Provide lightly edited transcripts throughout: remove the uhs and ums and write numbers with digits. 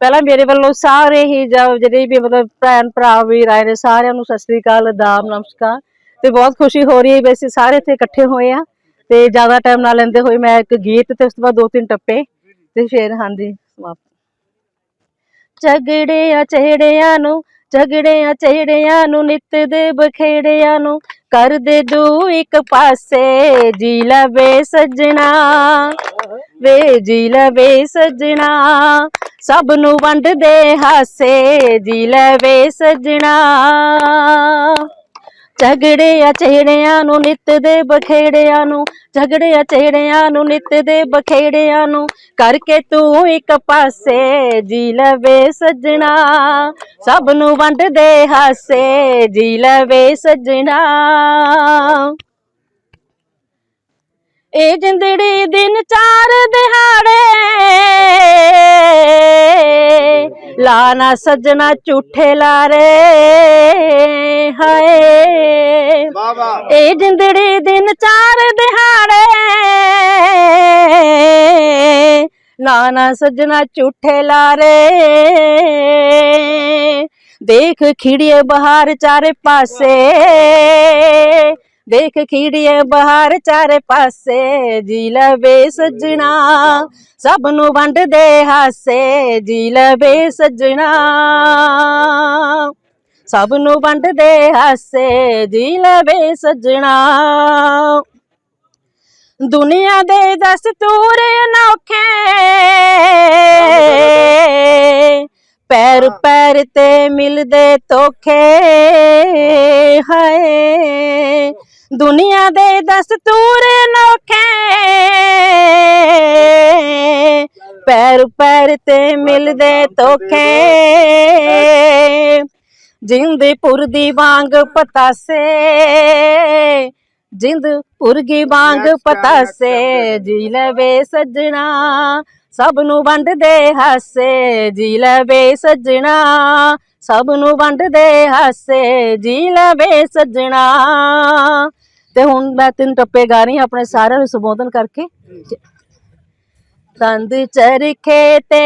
पहला मेरे वालों सारे ही जिहड़े भी मतलब भैन भरा वीर आए ने सारिआं नूं सत श्री अकाल आदाब नमस्कार। तो बहुत खुशी हो रही है वैसे सारे इत्थे इकट्ठे होए आ ते ज़्यादा टाइम ना लेंदे होए मैं एक गीत ते उस तो बाद 2-3 टप्पे ते फिर हाँ जी समाप्त। झगड़िया चेहड़िया नू नित दे बखेड़िया नू कर दे दू एक पासे जी लवे सजना वे जी लवे सजना सब नू वंड दे हासे जी लवे सजना झगड़िया चेहड़िया नू नित दे बखेड़िया नू झगड़िया चेहड़िया नू नित दे बखेड़िया नू करके तू एक पासे जी लवे सजना सब नू वंड दे हासे जी लवे सजना ए जिंदड़ी दिन चार दिहाड़े लाना सजना झूठे लारे हाय ए जिंदड़ी दिन चार दिहाड़े लाना सजना झूठे लारे देख खिड़िए बहार चारे पासे देख खिड़िए बहार चारे पासे जी लवे सजना सब नू वंड दे हासे जी लवे सजना सब नू वंड दे हासे जी लवे सजना दुनिया दे दस्तूर अनोखे पैर पैर ते मिलदे धोखे हाय दुनिया दे दस्तूर अनोखे पैर पैर ते मिलदे धोखे जिंद पुरदी वांग पतासे जिंद पुरगी वांग पतासे जी लवे सजना सब नू वंड दे हासे जी लवे सजना सब नू वंड दे हासे जी लवे सजना। ते हुण मैं 3 टप्पे गा रही अपने सारे नू संबोधन करके। तंद चरखे ते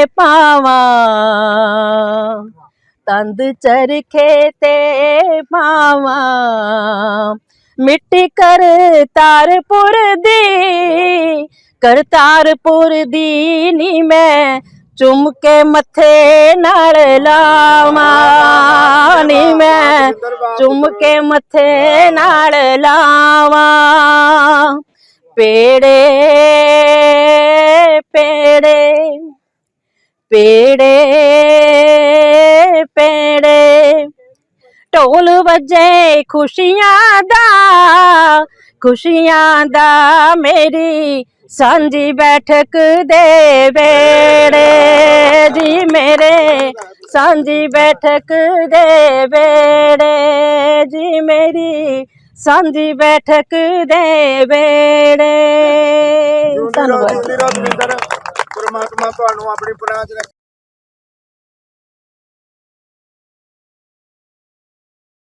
पावा तंद चरखे ते पावा मिट्टी करतारपुर दी नी मैं चुम के मथे नाल लावा नी मैं चुम के मथे नाल लावा पेड़े पेड़े पेड़े पेड़े ढोल बजे खुशियां दा मेरी सांझी बैठक दे बेड़े जी मेरे सांझी बैठक दे बेड़े जी मेरी सांझी बैठक दे बेड़े। धन्यवाद। परमात्मा तुहानू अपनी पनाह च रखे।